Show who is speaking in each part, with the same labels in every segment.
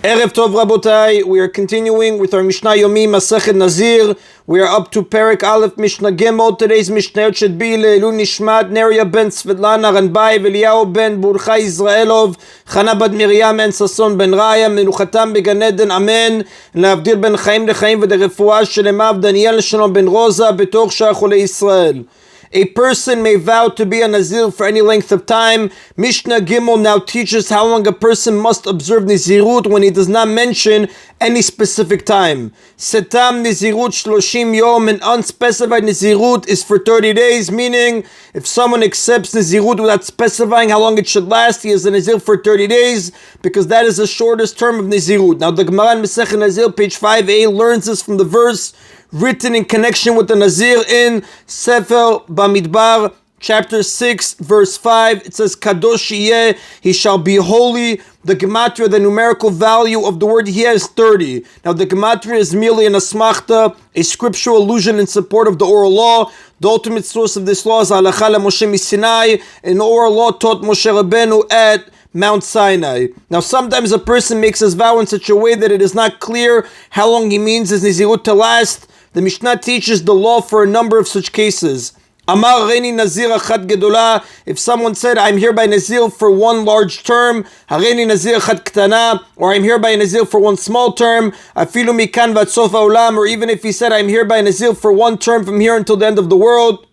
Speaker 1: Erev Tov Rabotai, we are continuing with our Mishna Yomi, Masechet Nazir. We are up to Perek Aleph, Mishnah Gimel. Today's Mishnah should be Le'elu Nishmat, Neria ben Svetlana Ranbai, Veliyahu ben Burchai Israelov, Chana bad Miriam and Sason ben Raya, Menuchatam began Eden, Amen. Le'avdir ben Chaim lechaim v'derefuah shelemav Daniel Shalom ben Rosa, Betoch Shachole Israel. A person may vow to be a Nazir for any length of time. Mishnah Gimel now teaches how long a person must observe Nazirut when he does not mention any specific time. Setam Nazirut Shloshim Yom, an unspecified Nazirut is for 30 days, meaning if someone accepts Nazirut without specifying how long it should last, he is a Nazir for 30 days because that is the shortest term of Nazirut. Now the Gemara in Masechet Nazir, page 5a, learns this from the verse written in connection with the Nazir in Sefer Bamidbar, chapter 6, verse 5. It says, Kadosh yeh, he shall be holy. The gematria, the numerical value of the word yeh, is 30. Now the gematria is merely an asmachta, a scriptural allusion in support of the oral law. The ultimate source of this law is Halacha Moshe Sinai, an oral law taught Moshe Rabbeinu at Mount Sinai. Now sometimes a person makes his vow in such a way that it is not clear how long he means his Nazirut to last. The Mishnah teaches the law for a number of such cases. Amar Hareini Nazir Achat Gedola. If someone said, I'm hereby Nazir for one large term, Hareini Nazir Achat Ktana, or I'm hereby Nazir for one small term, Afilu Mikan Vat Sof Haolam, or even if he said, I'm hereby Nazir for one term from here until the end of the world,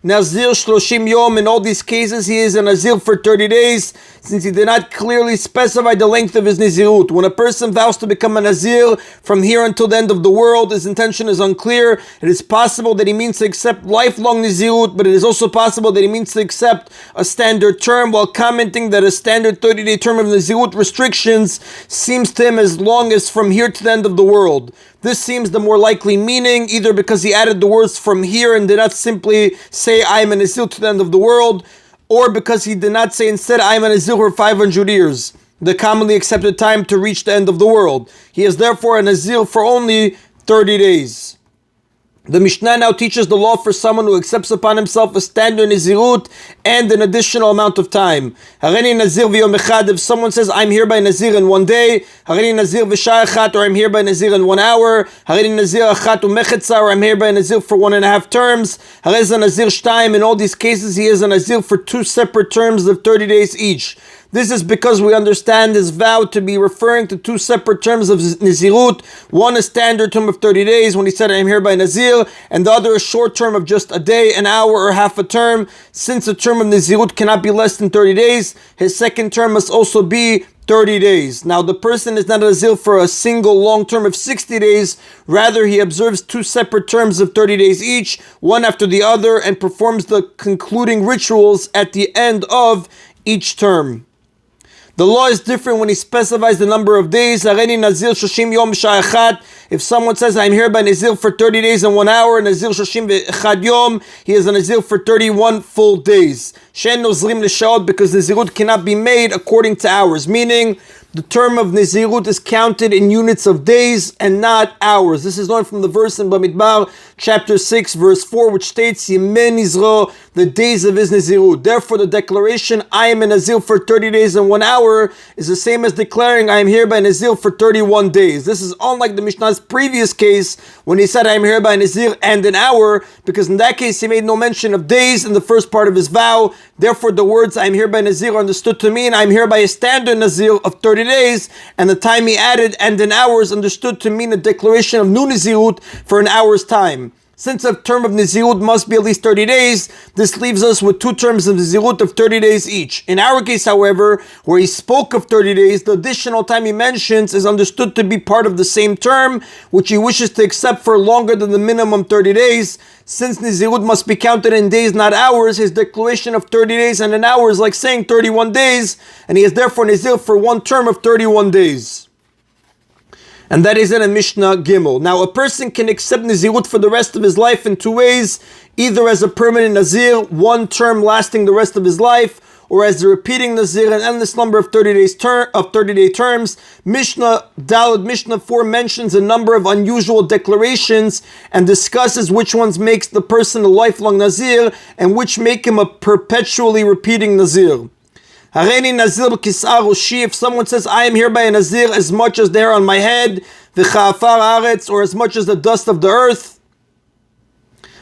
Speaker 1: Nazir Shloshim Yom, in all these cases he is a Nazir for 30 days, since he did not clearly specify the length of his Nazirut. When a person vows to become a Nazir from here until the end of the world, his intention is unclear. It is possible that he means to accept lifelong Nazirut, but it is also possible that he means to accept a standard term, while commenting that a standard 30-day term of Nazirut restrictions seems to him as long as from here to the end of the world. This seems the more likely meaning, either because he added the words from here and did not simply say I am a Nazir to the end of the world, or because he did not say instead I am a Nazir for 500 years, the commonly accepted time to reach the end of the world. He is therefore a Nazir for only 30 days. The Mishnah now teaches the law for someone who accepts upon himself a standard Nazirut and an additional amount of time. Hareini Nazir v'yom echad, if someone says, I'm hereby Nazir in one day, Hareini Nazir v'shah echat, or I'm hereby Nazir in 1 hour, Hareini Nazir achat u'mechetza, or I'm hereby Nazir for 1.5 terms, Hareza Nazir shtaim, in all these cases he is a Nazir for 2 separate terms of 30 days each. This is because we understand his vow to be referring to 2 separate terms of Nazirut. One a standard term of 30 days when he said, I am hereby Nazir, and the other a short term of just a day, an hour, or half a term. Since a term of Nazirut cannot be less than 30 days, his second term must also be 30 days. Now the person is not a Nazir for a single long term of 60 days, rather he observes 2 separate terms of 30 days each, one after the other, and performs the concluding rituals at the end of each term. The law is different when he specifies the number of days. Hareini Nazir Shoshim Yom Shah Echat. If someone says, I'm hereby Nazir for 30 days and 1 hour, Nazir Shoshim Echad Yom, he is a Nazir for 31 full days. Shen Nozrim L'Shaot, because Nazirut cannot be made according to hours, meaning the term of Nazirut is counted in units of days and not hours. This is learned from the verse in Bamidbar, chapter 6, verse 4, which states, Yemei Nizro, the days of his Nazirut. Therefore, the declaration, I am a Nazir for 30 days and 1 hour, is the same as declaring, I am hereby Nazir for 31 days. This is unlike the Mishnah's previous case, when he said, I am hereby Nazir and an hour, because in that case, he made no mention of days in the first part of his vow. Therefore, the words, I am hereby Nazir, are understood to mean, I am hereby a standard Nazir of 30 days, and the time he added, and an hour, is understood to mean a declaration of new Nazirut for an hour's time. Since a term of Nazirut must be at least 30 days, this leaves us with 2 terms of Nazirut of 30 days each. In our case, however, where he spoke of 30 days, the additional time he mentions is understood to be part of the same term, which he wishes to accept for longer than the minimum 30 days. Since Nazirut must be counted in days, not hours, his declaration of 30 days and an hour is like saying 31 days, and he is therefore Nazir for one term of 31 days. And that is in a Mishnah Gimel. Now, a person can accept Nazirut for the rest of his life in 2 ways, either as a permanent Nazir, one term lasting the rest of his life, or as a repeating Nazir, an endless number of 30-day terms. Mishnah Daled, Mishnah 4 mentions a number of unusual declarations and discusses which ones makes the person a lifelong Nazir and which make him a perpetually repeating Nazir. Hareni Nazir b'kis'ah roshi. If someone says, I am hereby a Nazir as much as the hair on my head, v'cha'afar haaretz, or as much as the dust of the earth,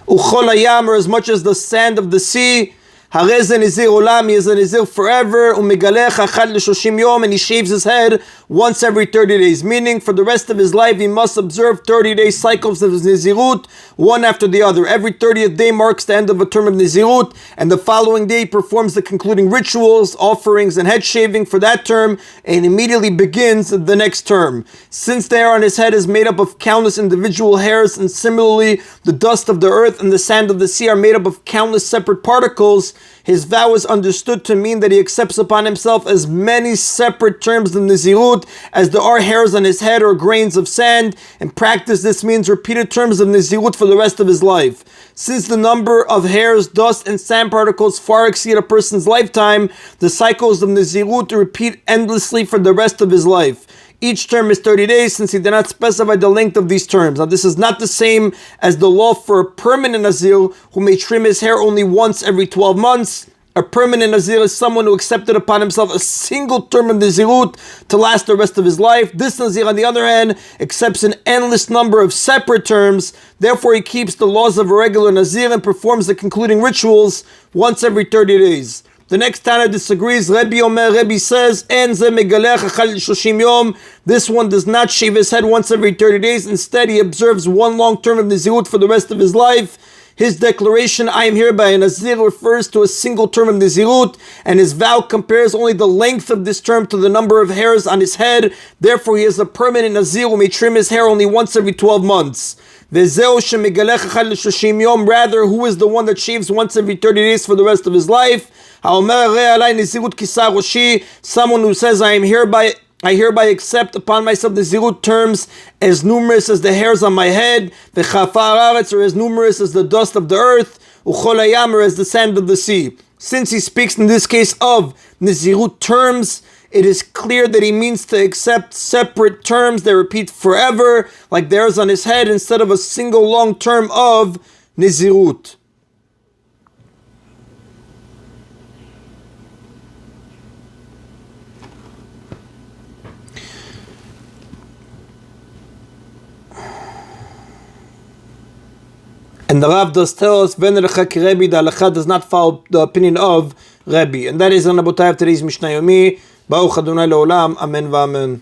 Speaker 1: u'chol hayam, or as much as the sand of the sea, Harei ze Nazir olam, he is a Nazir forever, u'megalech achad l'shoshim yom, and he shaves his head once every 30 days, meaning for the rest of his life he must observe 30-day cycles of his Nazirut, one after the other. Every 30th day marks the end of a term of Nazirut, and the following day he performs the concluding rituals, offerings, and head shaving for that term, and immediately begins the next term. Since the hair on his head is made up of countless individual hairs, and similarly the dust of the earth and the sand of the sea are made up of countless separate particles, his vow is understood to mean that he accepts upon himself as many separate terms of Nazirut as there are hairs on his head or grains of sand. In practice, this means repeated terms of Nazirut for the rest of his life. Since the number of hairs, dust, and sand particles far exceed a person's lifetime, the cycles of Nazirut repeat endlessly for the rest of his life. Each term is 30 days, since he did not specify the length of these terms. Now, this is not the same as the law for a permanent Nazir who may trim his hair only once every 12 months. A permanent Nazir is someone who accepted upon himself a single term of Nazirut to last the rest of his life. This Nazir, on the other hand, accepts an endless number of separate terms. Therefore, he keeps the laws of a regular Nazir and performs the concluding rituals once every 30 days. The next Tana disagrees. Rebbe says, "En ze megalech achal shoshim yom." This one does not shave his head once every 30 days. Instead, he observes one long term of Nazirut for the rest of his life. His declaration, I am hereby a Nazir, refers to a single term of Nazirut, and his vow compares only the length of this term to the number of hairs on his head. Therefore, he is a permanent Nazir who may trim his hair only once every 12 months. Rather, who is the one that shaves once every 30 days for the rest of his life? Someone who says, I hereby accept upon myself the Nazirut terms as numerous as the hairs on my head, or as numerous as the dust of the earth, or as the sand of the sea. Since he speaks in this case of Nazirut terms, it is clear that he means to accept separate terms that repeat forever, like the hairs on his head, instead of a single long term of Nazirut. And the Rav does tell us, Rebbe, the halacha does not follow the opinion of Rebbe. And that is on the bottom of today's Mishna Yomi. Baruch Adonai Leolam. Amen v'amen.